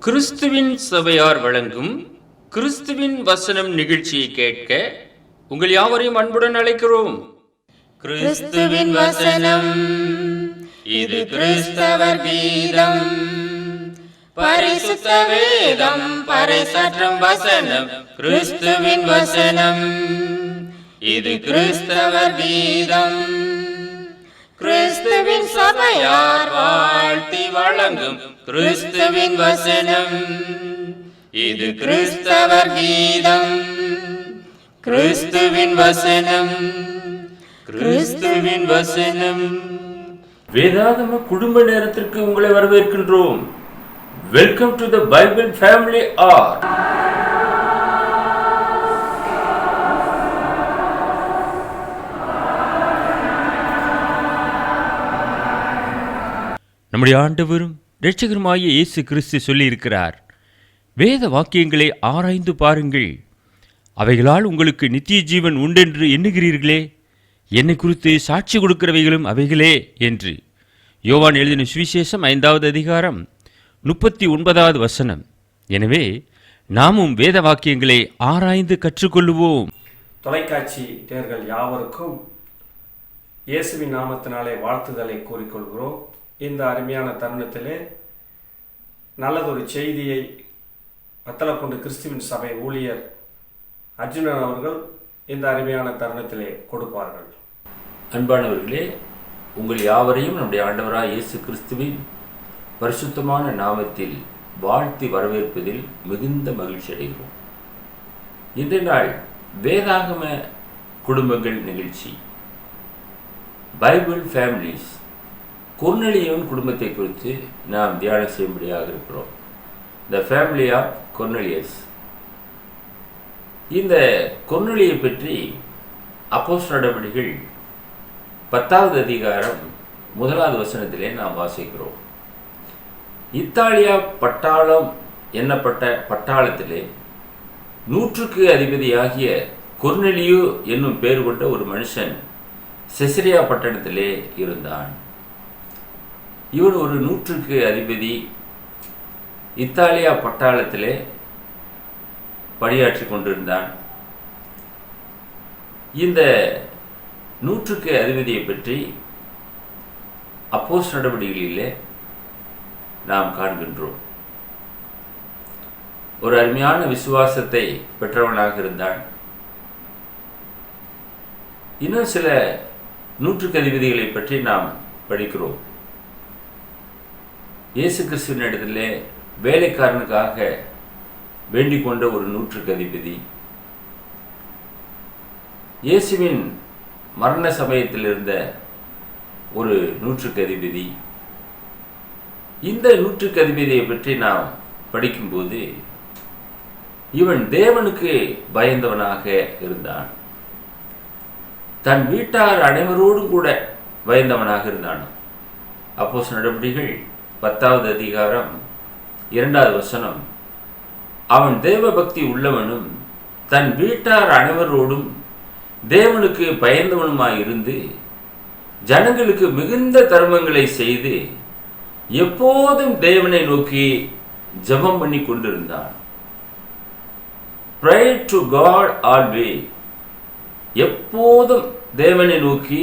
கிறிஸ்துவின் சபையார் வழங்கும் கிறிஸ்துவின் வசனம் நிகழ்ச்சியை கேட்க உங்கள் யாவரையும் அன்புடன் அழைக்கிறோம். கிறிஸ்துவின் வசனம், இது கிறிஸ்தவர் கீதம். பரிசுத்த வேதம் பறைசாற்றும் வசனம், கிறிஸ்துவின் வசனம், இது கிறிஸ்தவர் கீதம். கிறிஸ்துவின் சபையார் வாழ்த்தி வழங்கும் கிறிஸ்துவின் வசனம், இது கிறிஸ்தவர் கீதம். கிறிஸ்துவின் வசனம், கிறிஸ்துவின் வசனம். வேதாகம குடும்ப நேரத்திற்கு உங்களை வரவேற்கின்றோம். Welcome to the Bible family hour. நம்முடைய ஆண்டவரும் இரட்சகருமாகிய இயேசு கிறிஸ்து சொல்லியிருக்கிறார், வேத வாக்கியங்களை ஆராய்ந்து பாருங்கள், அவைகளால் உங்களுக்கு நித்திய ஜீவன் உண்டென்று எண்ணுகிறீர்களே, என்னை குறித்து சாட்சி கொடுக்கிறவைகளும் அவைகளே என்று. யோவான் எழுதின சுவிசேஷம் 5வது அதிகாரம் 39வது வசனம். எனவே நாமும் வேத வாக்கியங்களை ஆராய்ந்து கற்றுக்கொள்ளுவோம். தொலைக்காட்சி நேயர்கள் யாவருக்கும் இயேசுவின் நாமத்தினாலே வாழ்த்துதலை கூறிக்கொள்கிறோம். இந்த அருமையான தருணத்திலே நல்லதொரு செய்தியை வத்தலக்குண்டு கிறிஸ்துவின் சபை ஊழியர் அர்ஜுனன் அவர்கள் இந்த அருமையான தருணத்திலே கொடுப்பார்கள். அன்பானவர்களே, உங்கள் யாவரையும் நம்முடைய ஆண்டவராய் இயேசு கிறிஸ்துவின் பரிசுத்தமான நாமத்தில் வாழ்த்தி வரவேற்பதில் மிகுந்த மகிழ்ச்சி அடைகிறோம். இன்றைய நாள் வேதாகம குடும்பங்கள் நிகழ்ச்சி, பைபிள் ஃபேமிலிஸ், கொர்நேலியின் குடும்பத்தை குறித்து நாம் தியானம் செய்யும்படியாக இருக்கிறோம். The family of Cornelius. இந்த கொர்நேலியை பற்றி அப்போஸ்தலர் நடவடிக்கைகள் 10வது அதிகாரம் 1வது வசனத்திலே நாம் வாசிக்கிறோம். இத்தாலியா பட்டாளம் என்னப்பட்ட பட்டாளத்திலே 100க்கு அதிபதியாகிய கொர்நேலியு என்னும் பெயர் கொண்ட ஒரு மனுஷன் செசரியா பட்டணத்திலே இருந்தான். இவன் ஒரு 100க்கு அதிபதி, இத்தாலியா பட்டாளத்திலே பணியாற்றி கொண்டிருந்தான். இந்த 100க்கு அதிபதியை பற்றி அப்போஸ்தலர் நடவடிக்கைகளிலே நாம் காண்கின்றோம். ஒரு அருமையான விசுவாசத்தை பெற்றவனாக இருந்தான். இன்னும் சில 100க்கு அதிபதிகளை பற்றி நாம் படிக்கிறோம். இயேசு கிறிஸ்துவின் இடத்திலே வேலைக்காரனுக்காக வேண்டிக் கொண்ட ஒரு 100க்கு அதிபதி, இயேசுவின் மரண சமயத்தில் இருந்த ஒரு 100க்கு அதிபதி. இந்த 100க்கு அதிபதியை பற்றி நாம் படிக்கும்போது இவன் தேவனுக்கு பயந்தவனாக இருந்தான். தன் வீட்டார் அனைவரோடும் கூட பயந்தவனாக இருந்தான். அப்போஸ்தலர் நடவடிக்கைகள் 10வது அதிகாரம் 2வது வசனம், அவன் தேவ பக்தி உள்ளவனும் தன் வீட்டார் அனைவரோடும் தேவனுக்கு பயந்தவனுமாயிருந்து ஜனங்களுக்கு மிகுந்த தர்மங்களை செய்து எப்போதும் தேவனை நோக்கி ஜெபம் பண்ணி கொண்டிருந்தான். Pray to God always. எப்போதும் தேவனை நோக்கி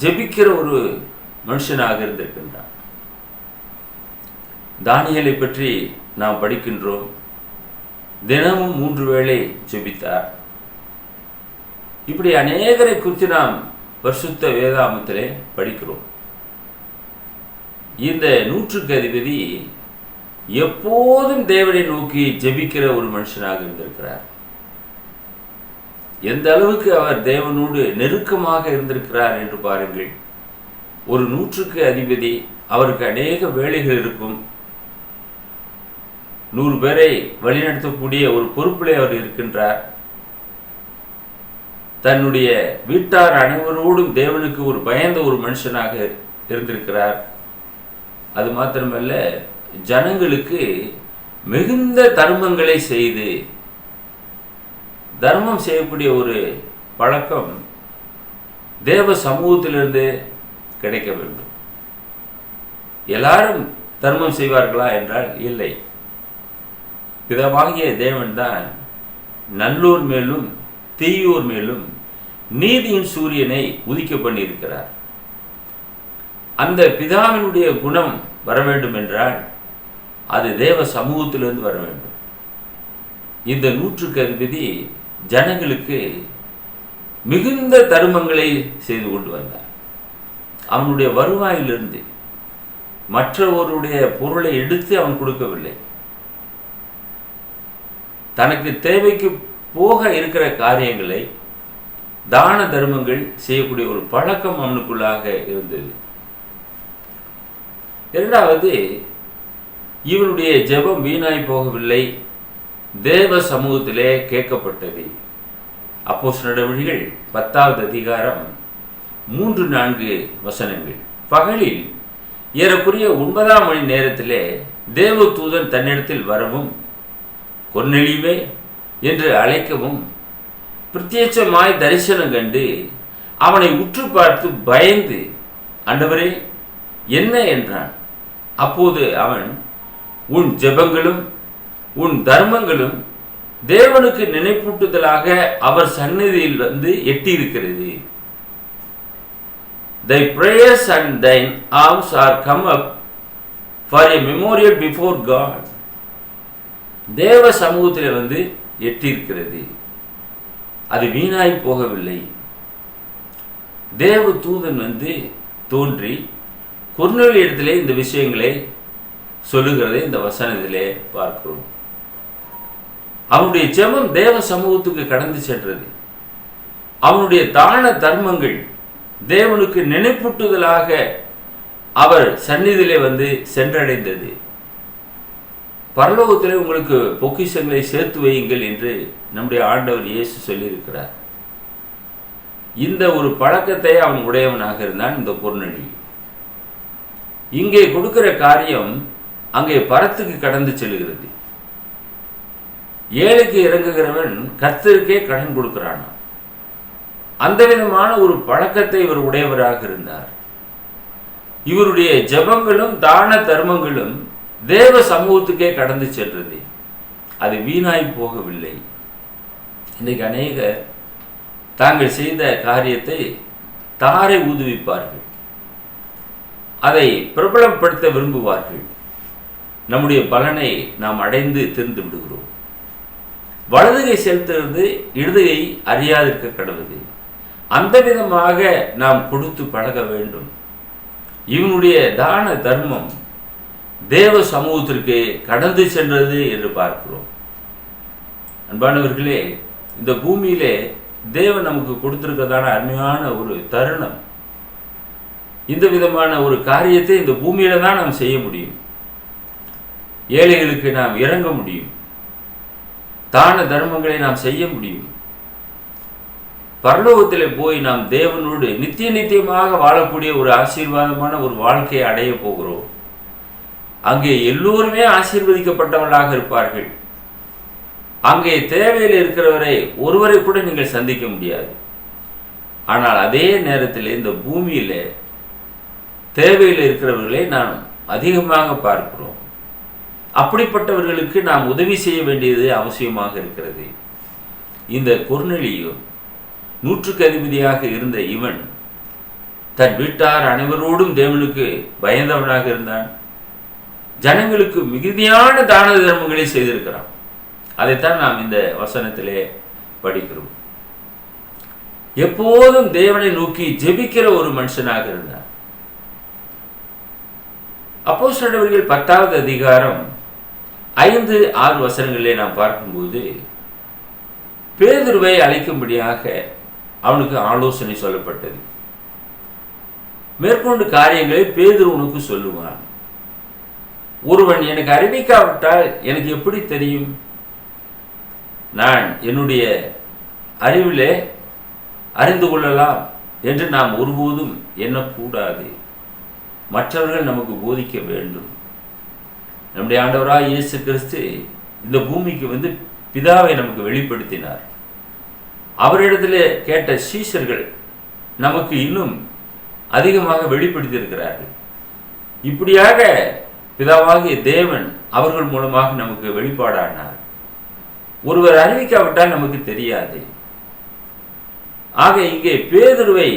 ஜெபிக்கிற ஒரு மனுஷனாக இருந்திருக்கின்றான். தானியேலை பற்றி நாம் படிக்கின்றோம். தினமும் 3 வேளை ஜெபித்தார். இப்படி அநேகரை குறித்து நாம் பரிசுத்த வேதாகமத்திலே படிக்கிறோம். இந்த 100க்கு அதிபதி எப்போதும் தேவனை நோக்கி ஜெபிக்கிற ஒரு மனுஷனாக இருந்திருக்கிறார். எந்த அளவுக்கு அவர் தேவனோடு நெருக்கமாக இருந்திருக்கிறார் என்று பாருங்கள். ஒரு 100க்கு அதிபதி, அவருக்கு அநேக வேலைகள் இருக்கும். 100 பேரை வழிநடத்தக்கூடிய ஒரு பொறுப்பிலே அவர் இருக்கின்றார். தன்னுடைய வீட்டார் அனைவரோடும் தேவனுக்கு ஒரு பயந்த ஒரு மனுஷனாக இருந்திருக்கிறார். அது மாத்திரமல்ல, ஜனங்களுக்கு மிகுந்த தர்மங்களை செய்து, தர்மம் செய்யக்கூடிய ஒரு பழக்கம் தேவ சமூகத்திலிருந்து கிடைக்க வேண்டும். எல்லாரும் தர்மம் செய்வார்களா என்றால் இல்லை. பிதாவாகிய தேவன் தான் நல்லோர் மேலும் தீயோர் மேலும் நீதியின் சூரியனை உதிக்க பண்ணியிருக்கிறார். அந்த பிதாவினுடைய குணம் வர வேண்டும் என்றால் அது தேவ சமூகத்திலிருந்து வர வேண்டும். இந்த நூற்றுக்கு அதிபதி ஜனங்களுக்கு மிகுந்த தருமங்களை செய்து கொண்டு வந்தார். அவனுடைய வருவாயிலிருந்து மற்றவருடைய பொருளை எடுத்து அவன் கொடுக்கவில்லை. தனக்கு தேவைக்கு போக இருக்கிற காரியங்களை தான தர்மங்கள் செய்யக்கூடிய ஒரு பழக்கம் அவனுக்குள்ளாக இருந்தது. இரண்டாவது, இவனுடைய ஜெபம் வீணாய் போகவில்லை, தேவ சமூகத்திலே கேட்கப்பட்டது. அப்போஸ்தலர் நடவடிக்கைகள் 10வது அதிகாரம் 3-4 வசனங்கள். பகலில் ஏறக்குறைய 9ஆம் மணி நேரத்திலே தேவதூதன் தன்னிடத்தில் வரவும் கொர்நேலியுவே என்று அழைக்கவும் பிரத்யட்சமாய் தரிசனம் கண்டு அவனை உற்று பார்த்து பயந்து, ஆண்டவரே என்ன என்றான். அப்போது அவன், உன் ஜெபங்களும் உன் தர்மங்களும் தேவனுக்கு நினைப்பூட்டுதலாக அவர் சந்நிதியில் வந்து எட்டியிருக்கிறது. Thy prayers and thine alms are come up for a memorial before God. தேவ சமூகத்தில் வந்து எட்டியிருக்கிறது, அது வீணாய் போகவில்லை. தேவ தூதன் வந்து தோன்றி கொர்நேலியுவின் இடத்திலே இந்த விஷயங்களை சொல்லுகிறதை இந்த வசனத்திலே பார்க்கிறோம். அவனுடைய ஜெபம் தேவ சமூகத்துக்கு கடந்து சென்றது. அவனுடைய தான தர்மங்கள் தேவனுக்கு நினைப்பூட்டுதலாக அவர் சந்நிதியிலே வந்து சென்றடைந்தது. பரலோகத்திலே உங்களுக்கு பொக்கிஷங்களை சேர்த்து வையுங்கள் என்று நம்முடைய ஆண்டவர் இயேசு சொல்லியிருக்கிறார். இந்த ஒரு பழக்கத்தை அவன் உடையவனாக இருந்தான் இந்த கொர்நேலியு. இங்கே கொடுக்கிற காரியம் அங்கே பரத்துக்கு கடந்து செல்கிறது. ஏழைக்கு இறங்குகிறவன் கர்த்தருக்கே கடன் கொடுக்கிறான். அந்த விதமான ஒரு பழக்கத்தை இவர் உடையவராக இருந்தார். இவருடைய ஜெபங்களும் தான தர்மங்களும் தேவ சமூகத்துக்கே கடந்து சென்றது, அது வீணாய் போகவில்லை. இன்றைக்கு அநேகர் தாங்கள் செய்த காரியத்தை தாரை ஊதுவிப்பார்கள், அதை பிரபலப்படுத்த விரும்புவார்கள். நம்முடைய பலனை நாம் அடைந்து திருந்து விடுகிறோம். வலதுகை செலுத்துறது இடதுகை அறியாதிருக்க கடவுது. அந்த விதமாக நாம் கொடுத்து பழக வேண்டும். இவனுடைய தான தர்மம் தேவ சமூகத்திற்கு கடந்து சென்றது என்று பார்க்கிறோம். அன்பானவர்களே, இந்த பூமியிலே தேவன் நமக்கு கொடுத்திருக்கிறதான அருமையான ஒரு தருணம். இந்த விதமான ஒரு காரியத்தை இந்த பூமியில தான் நாம் செய்ய முடியும். ஏழைகளுக்கு நாம் இறங்க முடியும், தான தர்மங்களை நாம் செய்ய முடியும். பரலோகத்திலே போய் நாம் தேவனோடு நித்தியமாக வாழக்கூடிய ஒரு ஆசீர்வாதமான ஒரு வாழ்க்கையை அடைய போகிறோம். அங்கே எல்லோருமே ஆசீர்வதிக்கப்பட்டவர்களாக இருப்பார்கள். அங்கே தேவையில் இருக்கிறவரை ஒருவரை கூட நீங்கள் சந்திக்க முடியாது. ஆனால் அதே நேரத்தில் இந்த பூமியில் தேவையில் இருக்கிறவர்களை நாம் அதிகமாக பார்க்கிறோம். அப்படிப்பட்டவர்களுக்கு நாம் உதவி செய்ய வேண்டியது அவசியமாக இருக்கிறது. இந்த கொர்நேலியு நூற்றுக்கு அதிபதியாக இருந்த இவன் தன் வீட்டார் அனைவரோடும் தேவனுக்கு பயந்தவனாக இருந்தான். ஜனங்களுக்கு மிகுதியான தான தர்மங்களை செய்திருக்கிறான். அதைத்தான் நாம் இந்த வசனத்திலே படிக்கிறோம். எப்போதும் தேவனை நோக்கி ஜெபிக்கிற ஒரு மனுஷனாக இருந்தான். அப்போஸ்தலர் நடவடிக்கைகள் 10வது அதிகாரம் 5-6 வசனங்களிலே நாம் பார்க்கும்போது பேதுருவை அழைக்கும்படியாக அவனுக்கு ஆலோசனை சொல்லப்பட்டது. மேற்கொண்டு காரியங்களை பேதுரு உனக்கு சொல்லுவான். ஒருவன் எனக்கு அறிவிக்காவிட்டால் எனக்கு எப்படி தெரியும்? நான் என்னுடைய அறிவிலே அறிந்து கொள்ளலாம் என்று நாம் ஒருபோதும் எண்ணக்கூடாது. மற்றவர்கள் நமக்கு போதிக்க வேண்டும். நம்முடைய ஆண்டவராய் இயேசு கிறிஸ்து இந்த பூமிக்கு வந்து பிதாவை நமக்கு வெளிப்படுத்தினார். அவரிடத்தில் கேட்ட சீஷர்கள் நமக்கு இன்னும் அதிகமாக வெளிப்படுத்தி இருக்கிறார்கள். இப்படியாக பிதாவாகிய தேவன் அவர்கள் மூலமாக நமக்கு வெளிப்பாடானார். ஒருவர் அறிவிக்காவிட்டால் நமக்கு தெரியாது. ஆக இங்கே பேதுருவை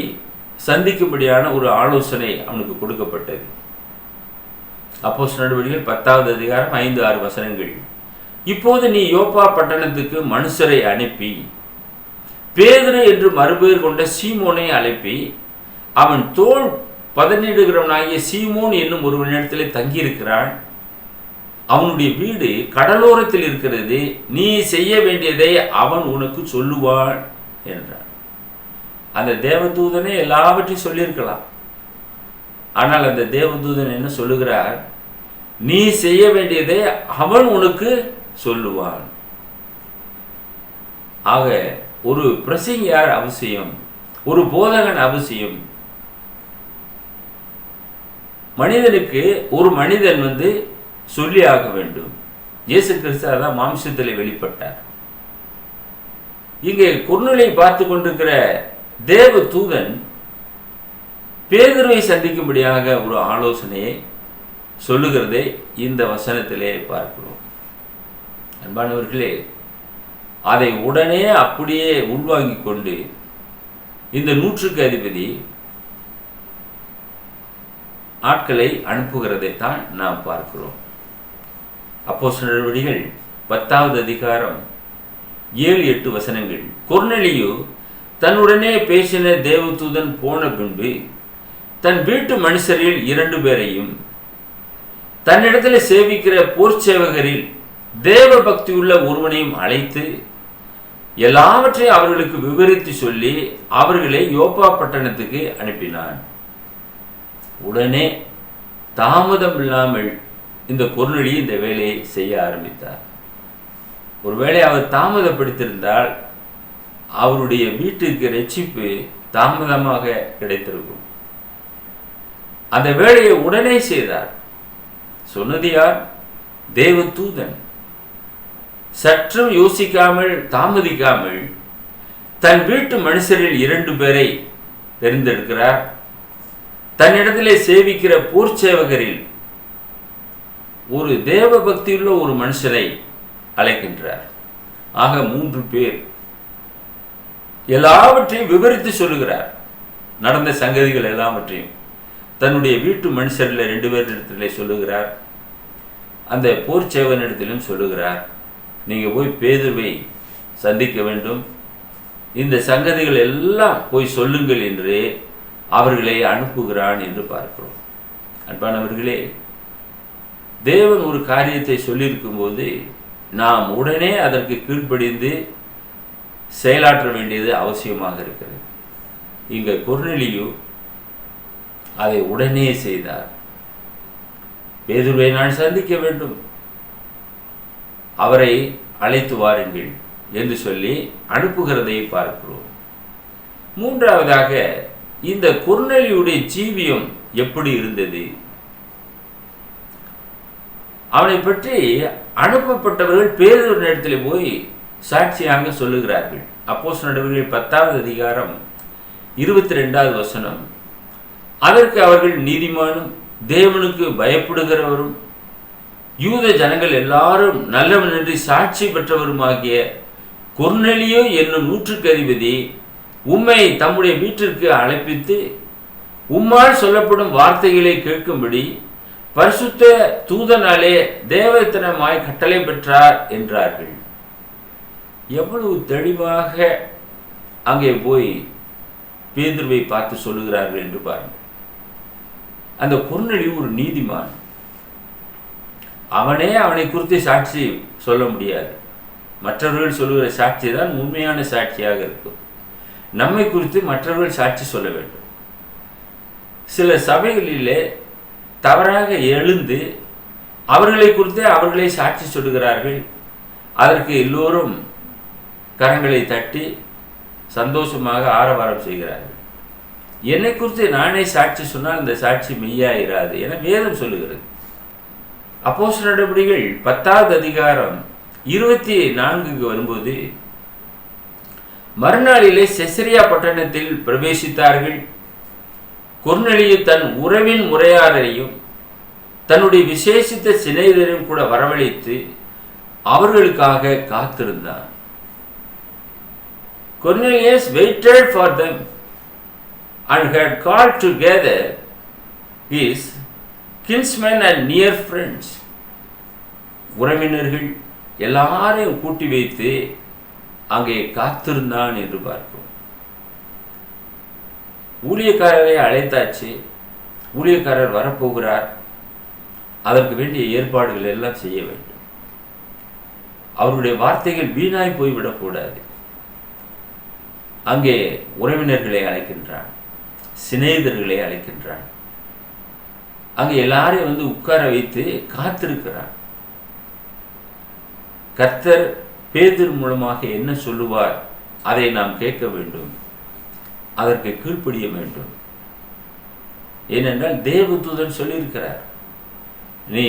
சந்திக்கும்படியான ஒரு ஆலோசனை அவனுக்கு கொடுக்கப்பட்டது. அப்போஸ்தலர் நடவடிக்கைகள் 10வது அதிகாரம் 5-6 வசனங்கள். இப்போது நீ யோப்பா பட்டணத்துக்கு மனுஷரை அனுப்பி பேதுரு என்று மறுபெயர் கொண்ட சீமோனை அழைப்பி அவன் தோல் பதனிடுகிறவனாகிய சீமோன் என்னும் ஒருவனிடத்திலே தங்கியிருக்கிறான். அவனுடைய வீடு கடலோரத்தில் இருக்கிறது. நீ செய்ய வேண்டியதை அவன் உனக்கு சொல்லுவான் என்றான். அந்த தேவதூதனே எல்லாவற்றையும் சொல்லியிருக்கலாம். ஆனால் அந்த தேவதூதன் என்ன சொல்லுகிறார்? நீ செய்ய வேண்டியதை அவன் உனக்கு சொல்லுவான். ஆக ஒரு பிரசங்கியார் அவசியம், ஒரு போதகன் அவசியம். மனிதனுக்கு ஒரு மனிதன் சொல்லி ஆக வேண்டும். இயேசு கிறிஸ்து அதான் மாம்சத்திலே வெளிப்பட்டார். இங்கே கொர்நேலியை பார்த்து கொண்டிருக்கிற தேவ தூதன் பேதுருவை சந்திக்கும்படியாக ஒரு ஆலோசனையை சொல்லுகிறதை இந்த வசனத்திலே பார்க்கிறோம். அன்பானவர்களே, அதை உடனே அப்படியே உள்வாங்கிக் கொண்டு இந்த 100க்கு அதிபதி ஆட்களை அனுப்புகிறதைத்தான் நாம் பார்க்கிறோம். அப்போஸ்தலர் நடவடிக்கைகள் 10வது அதிகாரம் 7-8 வசனங்கள். கொர்நேலியு தன்னுடனே பேசின தேவதூதன் போன பின்பு தன் வீட்டு மனுஷரில் 2 பேரையும் தன்னிடத்தில் சேவிக்கிற போர்ச்சேவகரில் தேவ பக்தி உள்ள ஒருவனையும் அழைத்து எல்லாவற்றையும் அவர்களுக்கு விவரித்து சொல்லி அவர்களை யோப்பா பட்டணத்துக்கு அனுப்பினான். உடனே தாமதம் இல்லாமல் இந்த கொர்நேலி இந்த வேலையை செய்ய ஆரம்பித்தார். ஒருவேளை அவர் தாமதப்படுத்தியிருந்தால் அவருடைய வீட்டிற்கு ரட்சிப்பு தாமதமாக கிடைத்திருக்கும். அந்த வேலையை உடனே செய்தார். சொன்னது யார்? தேவ தூதன். சற்றும் யோசிக்காமல் தாமதிக்காமல் தன் வீட்டு மனுஷரில் 2 பேரை தெரிந்தெடுக்கிறார். தன்னிடத்திலே சேவிக்கிற போர்ச்சேவகரில் ஒரு தேவ பக்தியுள்ள ஒரு மனுஷரை அழைக்கின்றார். ஆக 3 பேர். எல்லாவற்றையும் விவரித்து சொல்லுகிறார். நடந்த சங்கதிகள் எல்லாவற்றையும் தன்னுடைய வீட்டு மனுஷரில் 2 பேரிடத்திலே சொல்லுகிறார். அந்த போர்ச்சேவனிடத்திலும் சொல்லுகிறார், நீங்கள் போய் பேதுருவை சந்திக்க வேண்டும், இந்த சங்கதிகள் எல்லாம் போய் சொல்லுங்கள் என்று அவர்களை அனுப்புகிறான் என்று பார்க்கிறோம். அன்பானவர்களே, தேவன் ஒரு காரியத்தை சொல்லியிருக்கும் போது நாம் உடனே அதற்கு கீழ்ப்படிந்து செயலாற்ற வேண்டியது அவசியமாக இருக்கிறது. இங்கே கொர்நேலியு அதை உடனே செய்தார். பேதுருவை நான் சந்திக்க வேண்டும், அவரை அழைத்து வாருங்கள் என்று சொல்லி அனுப்புகிறதை பார்க்கிறோம். 3வதாக இந்த கொர்நேலியுடைய ஜீவியம் எப்படி இருந்தது? அவனை பற்றி அனுப்பப்பட்டவர்கள் பேதுரு இடத்துல போய் சாட்சியாக சொல்லுகிறார்கள். அப்போஸ்தலர் நடவடிக்கைகள் 10வது அதிகாரம் 22வது வசனம். அதற்கு அவர்கள் நீதிமானும் தேவனுக்கு பயப்படுகிறவரும் யூத ஜனங்கள் எல்லாரும் நல்லவன் என்று சாட்சி பெற்றவருமாகிய கொர்நேலியு என்னும் 100க்கு அதிபதி உம்மை தம்முடைய வீட்டிற்கு அழைப்பித்து உம்மால் சொல்லப்படும் வார்த்தைகளை கேட்கும்படி பரிசுத்த தூதனாலே தேவதனமாய் கட்டளை பெற்றார் என்றார்கள். எவ்வளவு தெளிவாக அங்கே போய் பேதுருவை பார்த்து சொல்லுகிறார்கள் என்று பாருங்கள். அந்த கொர்நேலியு ஒரு நீதிமான். அவனை குறித்து சாட்சி சொல்ல முடியாது. மற்றவர்கள் சொல்லுகிற சாட்சி தான் உண்மையான சாட்சியாக இருக்கும். நம்மை குறித்து மற்றவர்கள் சாட்சி சொல்ல வேண்டும். சில சபைகளிலே தவறாக எழுந்து அவர்களை குறித்து அவர்களை சாட்சி சொல்லுகிறார்கள். அதற்கு எல்லோரும் கரங்களை தட்டி சந்தோஷமாக ஆரவாரம் செய்கிறார்கள். என்னை குறித்து நானே சாட்சி சொன்னால் இந்த சாட்சி மெய்யாயிராது என வேதம் சொல்லுகிறது. அப்போஸ்தலர் நடவடிக்கைகள் 10வது அதிகாரம் 24க்கு வரும்போது மறுநாளிலே செசரியா பட்டணத்தில் பிரவேசித்தார்கள். கொர்நேலியு தன் உறவின் முறையாரையும் தன்னுடைய விசேஷித்த சிநேகிதரையும் கூட வரவழைத்து அவர்களுக்காக காத்திருந்தான். Cornelius waited for them and had called together his kinsmen and near friends. உறவினர்கள் எல்லாரையும் கூட்டி வைத்து அங்கே காத்திருந்தான் என்று பார்க்கிறோம். ஊழியக்காரரை அழைத்தாச்சு, ஊழியக்காரர் வரப்போகிறார், அதற்கு வேண்டிய ஏற்பாடுகள் எல்லாம் செய்ய வேண்டும். அவருடைய வார்த்தைகள் வீணாய் போய்விடக்கூடாது. அங்கே உறவினர்களை அழைக்கின்றான், சிநேகிதர்களை அழைக்கின்றான். அங்கே எல்லாரையும் உட்கார வைத்து காத்திருக்கிறான். கர்த்தர் பேதுரு மூலமாக என்ன சொல்லுவார் அதை நாம் கேட்க வேண்டும், அதற்கு கீழ்ப்படிய வேண்டும். ஏனென்றால் தேவதூதன் சொல்லியிருக்கிறார், நீ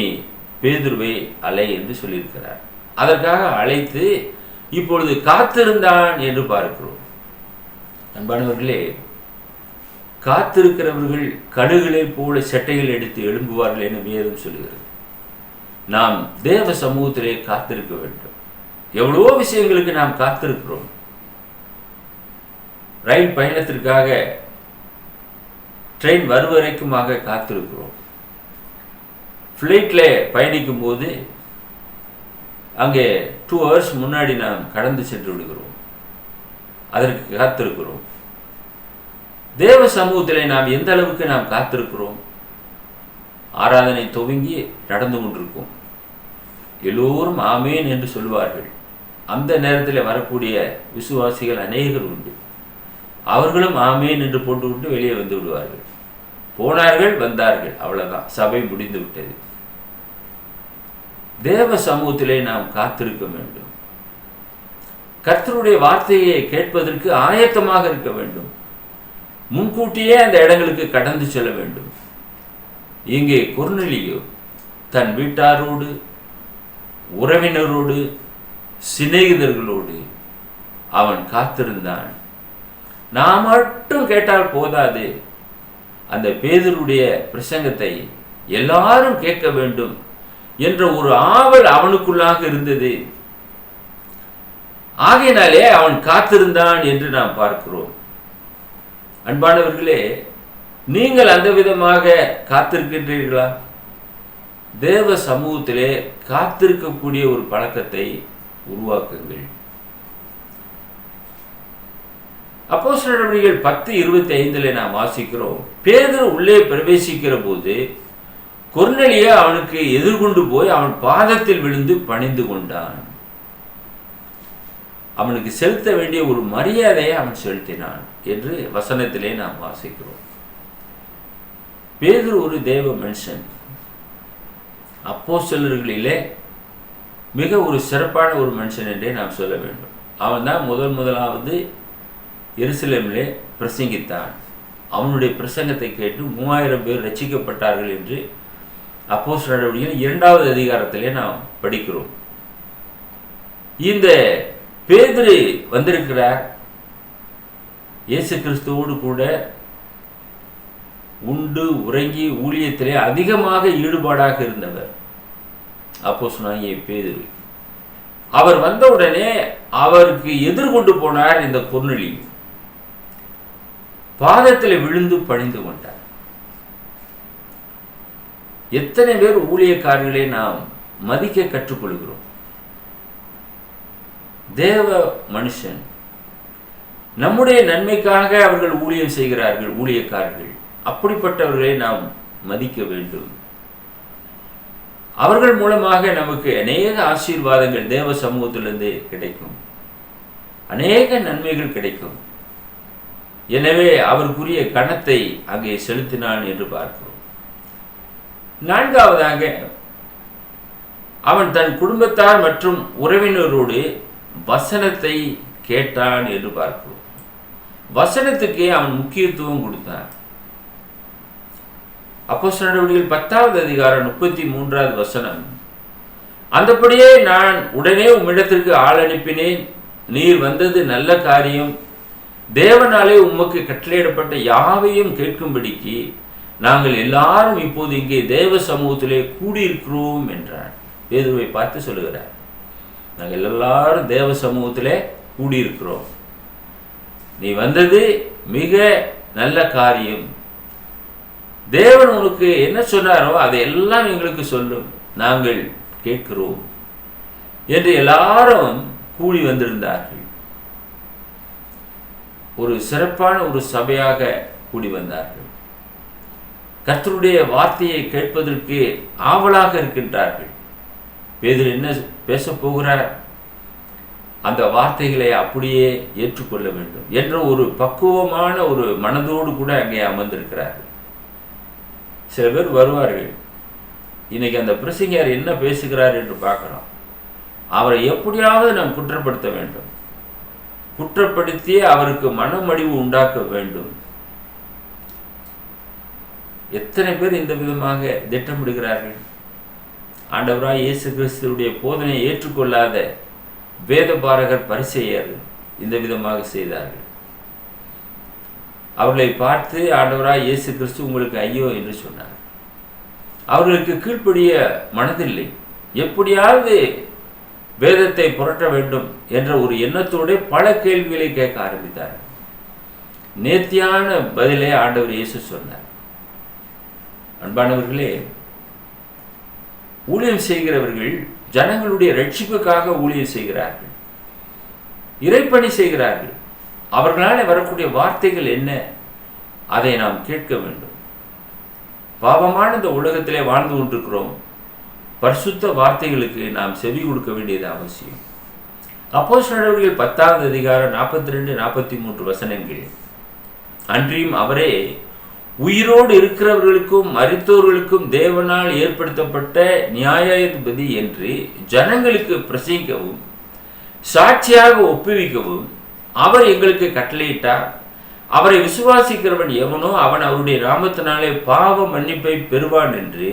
பேதுருவை அலை என்று சொல்லியிருக்கிறார். அதற்காக அழைத்து இப்பொழுது காத்திருந்தான் என்று பார்க்கிறோம். அன்பானவர்களே, காத்திருக்கிறவர்கள் கடுகளை போல சட்டைகள் எடுத்து எழும்புவார்கள் என வேதம் சொல்லுகிறது. நாம் தேவ சமூகத்திலே காத்திருக்க வேண்டும். எவ்வளவோ விஷயங்களுக்கு நாம் காத்திருக்கிறோம். ரயில் பயணத்திற்காக ட்ரெயின் வருவரைக்குமாக காத்திருக்கிறோம். ஃப்ளைட்டில் பயணிக்கும் போது அங்கே 2 hours முன்னாடி நாம் கடந்து சென்று விடுகிறோம், அதற்கு காத்திருக்கிறோம். தேவ சமூகத்தில் நாம் எந்த அளவுக்கு நாம் காத்திருக்கிறோம்? ஆராதனை துவங்கி நடந்து கொண்டிருக்கும், எல்லோரும் ஆமேன் என்று சொல்வார்கள். அந்த நேரத்தில் வரக்கூடிய விசுவாசிகள் அநேகர் உண்டு. அவர்களும் ஆமேன் என்று போட்டுவிட்டு வெளியே வந்து விடுவார்கள். போனார்கள், வந்தார்கள், அவ்வளவுதான், சபை முடிந்து விட்டது. தேவ சமூகத்திலே நாம் காத்திருக்க வேண்டும். கர்த்தருடைய வார்த்தையை கேட்பதற்கு ஆயத்தமாக இருக்க வேண்டும். முன்கூட்டியே அந்த இடங்களுக்கு கடந்து செல்ல வேண்டும். இங்கே கொர்நேலியு தன் வீட்டாரோடு, உறவினரோடு, சிநேகிதர்களோடு அவன் காத்திருந்தான். நான் மட்டும் கேட்டால் போதாது, அந்த பேதுருடைய பிரசங்கத்தை எல்லாரும் கேட்க வேண்டும் என்ற ஒரு ஆவல் அவனுக்குள்ளாக இருந்தது. ஆகையினாலே அவன் காத்திருந்தான் என்று நாம் பார்க்கிறோம். அன்பானவர்களே, நீங்கள் அந்த விதமாக காத்திருக்கின்றீர்களா? தேவ சமூகத்திலே காத்திருக்கக்கூடிய ஒரு பழக்கத்தை உருவாக்குங்கள். அப்போஸ்தலர் நடவடிக்கைகள் 10:25 நாம் வாசிக்கிறோம், பேதுரு உள்ளே பிரவேசிக்கிற போது கொர்நேலியு அவனுக்கு எதிர்கொண்டு போய் அவன் பாதத்தில் விழுந்து பணிந்து கொண்டான். அவனுக்கு செலுத்த வேண்டிய ஒரு மரியாதையை அவன் செலுத்தினான் என்று வசனத்திலே நாம் வாசிக்கிறோம். பேதுரு ஒரு தேவ மனுஷன். அப்போஸ்தலர்களிலே மிக ஒரு சிறப்பான ஒரு மனுஷன் என்றே நாம் சொல்ல வேண்டும். அவன் தான் முதலாவது எருசலேமிலே பிரசங்கித்தான். அவனுடைய பிரசங்கத்தை கேட்டு 3000 பேர் ரட்சிக்கப்பட்டார்கள் என்று அப்போஸ்தலர் நடவடிக்கைகள் 2வது அதிகாரத்திலே நாம் படிக்கிறோம். இந்த பேதுரு வந்திருக்கிறார், இயேசு கிறிஸ்துவோடு கூட உண்டு உறங்கி ஊழியத்திலே அதிகமாக ஈடுபாடாக இருந்தவர் அப்போஸ்தலனாகிய பேதுரு. அவர் வந்தவுடனே அவருக்கு எதிர்கொண்டு போனார் இந்த கொர்நேலியு. பாதத்தில் விழுந்து பணிந்து கொண்டார். எத்தனை பேர் ஊழியக்காரர்களை நாம் மதிக்க கற்றுக்கொள்கிறோம்? தேவ மனுஷன், நம்முடைய நன்மைக்காக அவர்கள் ஊழியம் செய்கிறார்கள், ஊழியக்காரர்கள். அப்படிப்பட்டவர்களை நாம் மதிக்க வேண்டும். அவர்கள் மூலமாக நமக்கு அநேக ஆசீர்வாதங்கள் தேவ சமூகத்திலிருந்து கிடைக்கும், அநேக நன்மைகள் கிடைக்கும். எனவே அவருக்குரிய கணத்தை அங்கே செலுத்தினான் என்று பார்க்கிறோம். 4வதாக அவன் தன் குடும்பத்தார் மற்றும் உறவினரோடு வசனத்தை கேட்டான் என்று பார்க்கிறோம். வசனத்துக்கே அவன் முக்கியத்துவம் கொடுத்தான். அப்போஸ்தலர் நடவடிக்கைகள் 10வது அதிகாரம் 33வது வசனம், அந்தபடியே நான் உடனே உம்மிடத்திற்கு ஆள் அனுப்பினேன், நீர் வந்தது நல்ல காரியம், தேவனாலே உமக்கு கட்டளையிடப்பட்ட யாவையும் கேட்கும்படிக்கு நாங்கள் எல்லாரும் இப்போது இங்கே தேவ சமூகத்திலே கூடியிருக்கிறோம் என்றார். பேதுருவை பார்த்து சொல்லுகிறார், நாங்கள் எல்லாரும் தேவ சமூகத்திலே கூடியிருக்கிறோம். நீ வந்தது மிக நல்ல காரியம். தேவன் உனக்கு என்ன சொன்னாரோ அதையெல்லாம் எங்களுக்கு சொல்லும், நாங்கள் கேட்கிறோம் என்று எல்லாரும் கூடி வந்திருந்தார்கள். ஒரு சிறப்பான ஒரு சபையாக கூடி வந்தார்கள். கர்த்தருடைய வார்த்தையை கேட்பதற்கு ஆவலாக இருக்கின்றார்கள். பேதுரு என்ன பேச போகிறார், அந்த வார்த்தைகளை அப்படியே ஏற்றுக்கொள்ள வேண்டும் என்ற ஒரு பக்குவமான ஒரு மனதோடு கூட அங்கே அமர்ந்திருக்கிறார்கள். சில பேர் வருவார்கள், இன்னைக்கு அந்த பிரசங்கியார் என்ன பேசுகிறார் என்று பார்க்கலாம், அவரை எப்படியாவது நாம் குற்றப்படுத்த வேண்டும், குற்றப்படுத்தி அவருக்கு மனமடிவு உண்டாக்க வேண்டும். எத்தனை பேர் இந்த விதமாக திட்டமிடுகிறார்கள். ஆண்டவராய் இயேசு கிறிஸ்துவுடைய போதனையை ஏற்றுக்கொள்ளாத வேதபாரகர் பரிசேயர் இந்த விதமாக செய்தார்கள். அவர்களை பார்த்து ஆண்டவராய் இயேசு கிறிஸ்து உங்களுக்கு ஐயோ என்று சொன்னார். அவர்களுக்கு கீழ்ப்படிய மனதில்லை, எப்படியாவது வேதத்தை புரட்ட வேண்டும் என்ற ஒரு எண்ணத்தோடு பல கேள்விகளை கேட்க ஆரம்பித்தார்கள். நேர்த்தியான பதிலை ஆண்டவர் இயேசு சொன்னார். அன்பானவர்களே, ஊழியம் செய்கிறவர்கள் ஜனங்களுடைய ரட்சிப்புக்காக ஊழியம் செய்கிறார்கள், இறைப்பணி செய்கிறார்கள். அவர்களால் வரக்கூடிய வார்த்தைகள் என்ன, அதை நாம் கேட்க வேண்டும். பாவமான இந்த உலகத்திலே வாழ்ந்து கொண்டிருக்கிறோம். பரிசுத்த வார்த்தைகளுக்கு நாம் செவி கொடுக்க வேண்டியது அவசியம். அப்போஸ்தலர்கள் 10வது அதிகாரம் 42-43 வசனங்கள். அன்றியும் அவரே உயிரோடு இருக்கிறவர்களுக்கும் மரித்தோர்களுக்கும் தேவனால் ஏற்படுத்தப்பட்ட நியாயாதிபதி என்று ஜனங்களுக்கு பிரசங்கிக்கவும் சாட்சியாக ஒப்புவிக்கவும் அவர் எங்களுக்கு கட்டளையிட்டார். அவரை விசுவாசிக்கிறவன் எவனோ அவன் அவருடைய நாமத்தினாலே பாவ மன்னிப்பை பெறுவான் என்று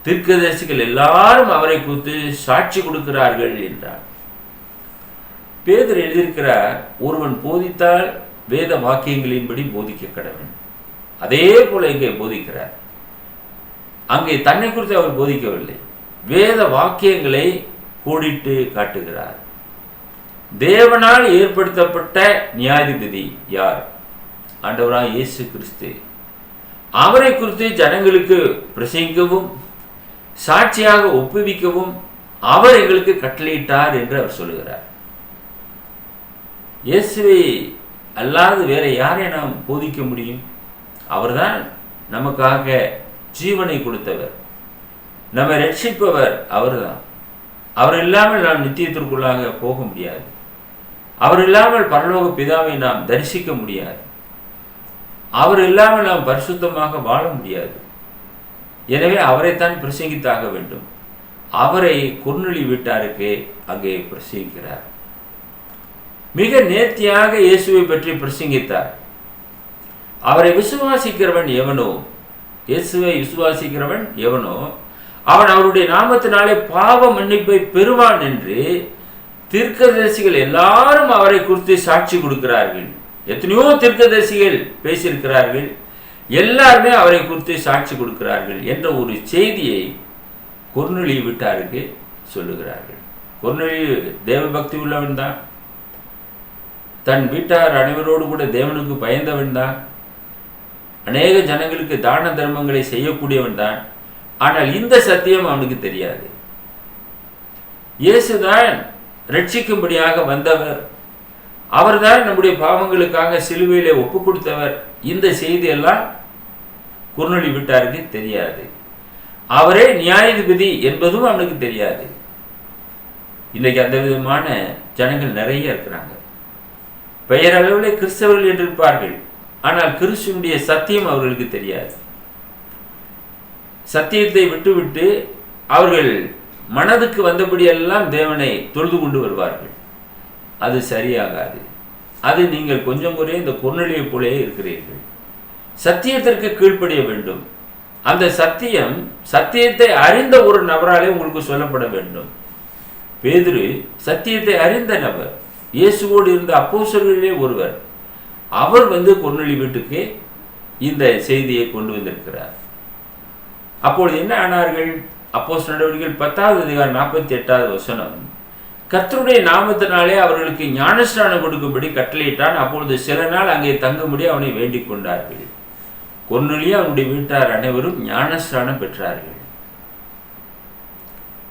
தீர்க்கதரிசிகள் எல்லாரும் அவரை குறித்து சாட்சி கொடுக்கிறார்கள் என்றார். பேதுரு எழுதியிருக்கிறார், ஒருவன் போதித்தால் வேத வாக்கியங்களின்படி போதிக்க கடவன். அதே போல இங்கே போதிக்கிறார். அங்கே தன்னை குறித்து அவர் போதிக்கவில்லை, வேத வாக்கியங்களை கோடிட்டு காட்டுகிறார். தேவனால் ஏற்படுத்தப்பட்ட நியாயாதிபதி யார்? ஆண்டவராய் இயேசு கிறிஸ்து. அவரை குறித்து ஜனங்களுக்கு பிரசங்கிக்கவும் சாட்சியாக ஒப்புவிக்கவும் அவர் எங்களுக்கு கட்டளையிட்டார் என்று அவர் சொல்லுகிறார். இயேசுவை அல்லாது வேற யாரை நாம் போதிக்க முடியும்? அவர்தான் நமக்காக ஜீவனை கொடுத்தவர், நம்மை ரட்சிப்பவர் அவர்தான். அவர் இல்லாமல் நாம் நித்தியத்திற்குள்ளாக போக முடியாது. அவர் இல்லாமல் பரலோக பிதாவை நாம் தரிசிக்க முடியாது. அவர் இல்லாமல் நாம் பரிசுத்தமாக வாழ முடியாது. எனவே அவரைத்தான் பிரசங்கித்தாக வேண்டும். அவரை கொர்நேலியு வீட்டாருக்கு அங்கே பிரசங்கிக்கிறார். மிக நேர்த்தியாக இயேசுவை பற்றி பிரசங்கித்தார். அவரை விசுவாசிக்கிறவன் எவனோ, இயேசுவை விசுவாசிக்கிறவன் எவனோ அவன் அவருடைய நாமத்தினாலே பாவ மன்னிப்பை பெறுவான் என்று தீர்க்கதரிசிகள் எல்லாரும் அவரை குறித்து சாட்சி கொடுக்கிறார்கள். எத்தனையோ தீர்க்கதரிசிகள் பேசியிருக்கிறார்கள், எல்லாருமே அவரை குறித்து சாட்சி கொடுக்கிறார்கள் என்ற ஒரு செய்தியை கொர்நேலியு வீட்டாருக்கு சொல்லுகிறார்கள். கொர்நேலியு தேவ பக்தி உள்ளவன் தான், தன் வீட்டார் அனைவரோடு கூட தேவனுக்கு பயந்தவன் தான், அநேக ஜனங்களுக்கு தான தர்மங்களை செய்யக்கூடியவன் தான். ஆனால் இந்த சத்தியம் அவனுக்கு தெரியாது. இயேசுதான் ரட்சிக்கும்படியாக வந்தவர், அவர்தான் நம்முடைய பாவங்களுக்காக சிலுவையிலே ஒப்பு கொடுத்தவர். இந்த செய்தியெல்லாம் கொர்நேலியு வீட்டாருக்கு தெரியாது. அவரே நியாயாதிபதி என்பதும் அவனுக்கு தெரியாது. இன்னைக்கு அந்த விதமான ஜனங்கள் நிறைய இருக்கிறாங்க. பெயரளவில் கிறிஸ்தவர்கள் என்று இருப்பார்கள், ஆனால் கிறிஸ்துவனுடைய சத்தியம் அவர்களுக்கு தெரியாது. சத்தியத்தை விட்டுவிட்டு அவர்கள் மனதுக்கு வந்தபடியெல்லாம் தேவனை தொழுது கொண்டு வருவார்கள். அது சரியாகாது. அது நீங்கள் கொஞ்சம் குறைய இந்த கொர்நேலியு போலே இருக்கிறீர்கள். சத்தியத்திற்கு கீழ்ப்படிய வேண்டும். அந்த சத்தியம் சத்தியத்தை அறிந்த ஒரு நபராலே உங்களுக்கு சொல்லப்பட வேண்டும். பேதுரு சத்தியத்தை அறிந்த நபர், இயேசுவோடு இருந்த அப்போஸ்தலர்களிலே ஒருவர். அவர் கொர்நேலியு வீட்டுக்கு இந்த செய்தியை கொண்டு வந்திருக்கிறார். அப்பொழுது என்ன ஆனார்கள்? அப்போஸ்தலர் நடவடிக்கைகள் 10வது அதிகாரம் 48வது வசனம், கர்த்தருடைய நாமத்தினாலே அவர்களுக்கு ஞானஸ்நானம் கொடுக்கும்படி கட்டளையிட்டான். அப்பொழுது சில நாள் அங்கே தங்கும்படி அவனை வேண்டிக் கொண்டார்கள். கொர்நேலியு அவனுடைய வீட்டார் அனைவரும் ஞானஸ்நானம் பெற்றார்கள்.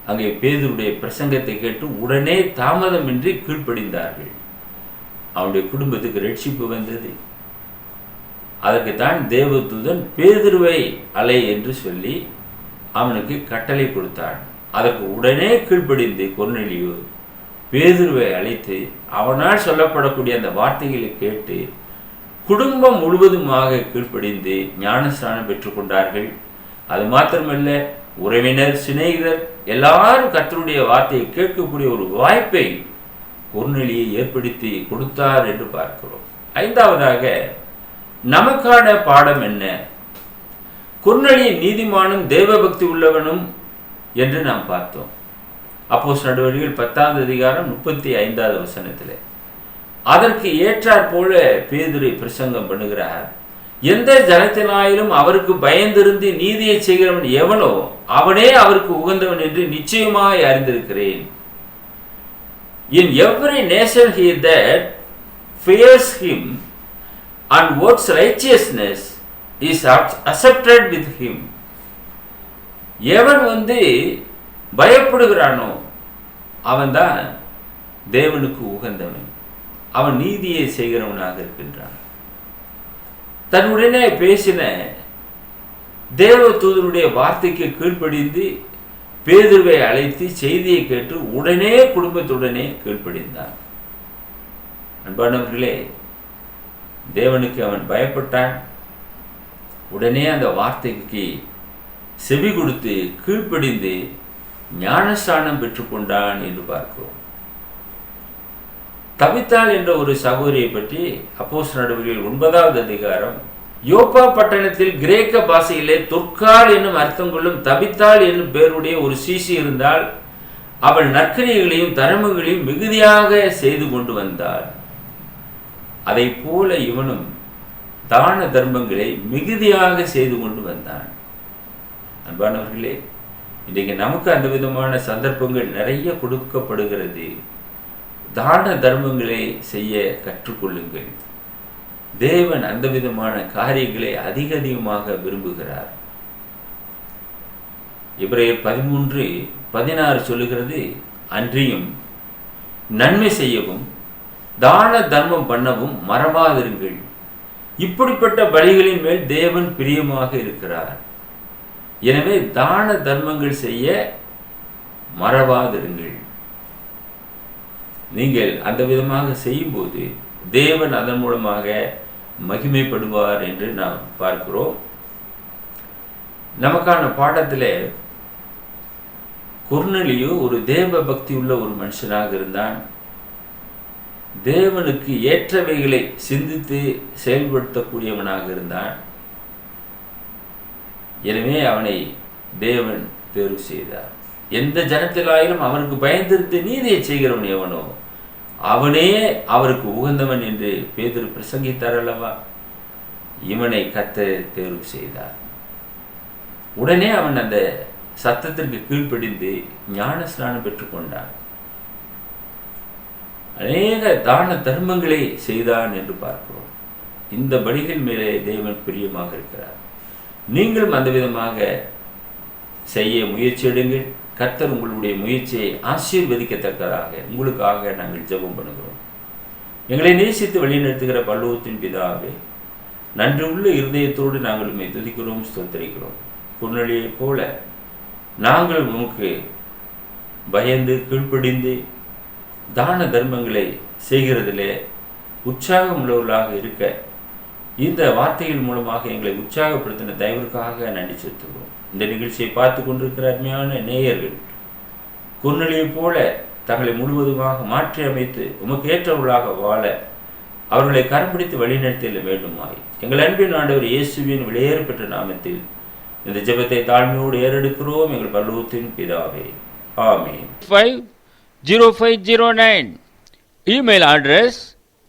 அங்கே பேதுருடைய பிரசங்கத்தை கேட்டு உடனே தாமதமின்றி கீழ்ப்படிந்தார்கள். அவனுடைய குடும்பத்துக்கு ரட்சிப்பு வந்தது. அதற்குத்தான் தேவதூதன் பேதுருவை அலை என்று சொல்லி அவனுக்கு கட்டளை கொடுத்தான். அதற்கு உடனே கீழ்ப்படிந்து கொர்நேலியு பேதுருவை அழைத்து அவனால் சொல்லப்படக்கூடிய அந்த வார்த்தைகளை கேட்டு குடும்பம் முழுவதுமாக கீழ்ப்படிந்து ஞானஸ்நானம் பெற்றுக்கொண்டார்கள். அது மாத்திரமல்ல, உறவினர், சிநேகிதர் எல்லாரும் கர்த்தருடைய வார்த்தையை கேட்கக்கூடிய ஒரு வாய்ப்பை கொர்நேலியை ஏற்படுத்தி கொடுத்தார் என்று பார்க்கிறோம். 5வதாக நமக்கான பாடம் என்ன? கொர்நேலியு நீதிமானும் தேவபக்தி உள்ளவனும் என்று நாம் பார்த்தோம். அப்போஸ்தலர் நடவடிக்கைகள் 10வது அதிகாரம் 35வது வசனத்தில் அதற்கு ஏற்றாற் போல பேதுரு பிரசங்கம் பண்ணுகிறார். எந்த ஜனத்தினாயிலும் அவருக்கு பயந்திருந்து நீதியை செய்கிறவன் எவனோ அவனே அவருக்கு உகந்தவன் என்று நிச்சயமாய் அறிந்திருக்கிறேன். In every nation he that fears him and works righteousness is accepted with him. எவன் பயப்படுகிறானோ அவன்தான் தேவனுக்கு உகந்தவன், அவன் நீதியை செய்கிறவனாக இருக்கின்றான். தன்னுடனே பேசின தேவதூதனுடைய வார்த்தைக்கு கீழ்ப்படிந்து பேதுருவை அழைத்து செய்தியை கேட்டு உடனே குடும்பத்துடனே கீழ்ப்படிந்தான். அன்பானவர்களே, தேவனுக்கு அவன் பயப்பட்டான். உடனே அந்த வார்த்தைக்கு செவி கொடுத்து கீழ்ப்படிந்து ஞானஸ்நானம் பெற்றுக்கொண்டான் என்று பார்க்கிறோம். தபித்தாள் என்ற ஒரு சகோதரியை பற்றி அப்போஸ்தலர் நடவடிக்கைகள் 9வது அதிகாரம், யோப்பா பட்டணத்தில் கிரேக்க பாஷையிலே தொற்காள் என்னும் அர்த்தம் கொள்ளும் தபித்தாள் என்னும் பெயருடைய ஒரு சீசி இருந்தால் அவள் நற்கிரியைகளையும் தர்மங்களையும் மிகுதியாக செய்து கொண்டு வந்தாள். அதை போல இவனும் தான தர்மங்களை மிகுதியாக செய்து கொண்டு வந்தான். அன்பானவர்களே, இன்றைக்கு நமக்கு அந்த விதமான சந்தர்ப்பங்கள் நிறைய கொடுக்கப்படுகிறது. தான தர்மங்களை செய்ய கற்றுக்கொள்ளுங்கள். தேவன் அந்த விதமான காரியங்களை அதிகமாக விரும்புகிறார். எபிரேயர் 13:16 சொல்லுகிறது, அன்றியும் நன்மை செய்யவும் தான தர்மம் பண்ணவும் மறவாதிருங்கள். இப்படிப்பட்ட பலிகளின் மேல் தேவன் பிரியமாக இருக்கிறார். எனவே தான தர்மங்கள் செய்ய மறவாதிருங்கள். நீங்கள் அந்த விதமாக செய்யும்போது தேவன் அதன் மூலமாக மகிமைப்படுவார் என்று நாம் பார்க்கிறோம். நமக்கான பாடத்தில் கொர்நேலியு ஒரு தேவ பக்தி உள்ள ஒரு மனுஷனாக இருந்தான். தேவனுக்கு ஏற்றவைகளை சிந்தித்து செயல்படுத்தக்கூடியவனாக இருந்தான். எனவே அவனை தேவன் தேர்வு செய்தார். எந்த ஜனத்திலாயிலும் அவனுக்கு பயந்திருந்து நீதியை செய்கிறவன் எவனோ அவனே அவருக்கு உகந்தவன் என்று பேதுரு பிரசங்கித்தார் அல்லவா? இவனை கர்த்தர் தேர்வு செய்தார். உடனே அவன் அந்த சத்தத்திற்கு கீழ்ப்படிந்து ஞானஸ்நானம் பெற்றுக்கொண்டான். அநேக தான தர்மங்களை செய்தான் என்று பார்க்கிறோம். இந்த பலிகள் மேலே தேவன் பிரியமாக இருக்கிறார். நீங்களும் அந்த விதமாக செய்ய முயற்சி எடுங்கள். கர்த்தர் உங்களுடைய முயற்சியை ஆசீர்வதிக்கத்தக்கதாக உங்களுக்காக நாங்கள் ஜெபம் பண்ணுகிறோம். எங்களை நேசித்து வழிநடத்துகிற பரலோகத்தின் பிதாவே, நன்றி உள்ள இருதயத்தோடு நாங்கள் உம்மை துதிக்கிறோம், ஸ்தோத்திரிக்கிறோம். கொர்நேலியைப் போல நாங்கள் உமக்கு பயந்து கீழ்ப்படிந்து தான தர்மங்களை செய்கிறதிலே உற்சாகம் உள்ளவர்களாக இருக்க இந்த வார்த்தைகள் மூலமாக எங்களை உற்சாகப்படுத்தின தயவிற்காக நன்றி செலுத்துகிறோம். இந்த நிகழ்ச்சியை பார்த்து கொண்டிருக்கிற அருமையான நேயர்கள் கொர்நேலியைப் போல தங்களை முழுவதுமாக மாற்றி அமைத்து உமக்கு ஏற்றவர்களாக வாழ அவர்களை கரம்பிடித்து வழிநடத்திட வேண்டுமாய் எங்கள் அன்பின் ஆண்டவர் இயேசுவின் விலையேற பெற்ற நாமத்தில் இந்த ஜெபத்தை தாழ்மையோடு ஏறெடுக்கிறோம் எங்கள் பரலோகத்தின் பிதாவே, ஆமென். 50509 Email address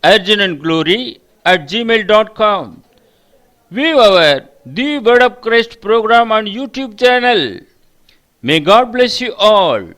urgentandglory@gmail.com. view our The Word of Christ program on YouTube channel. May God bless you all.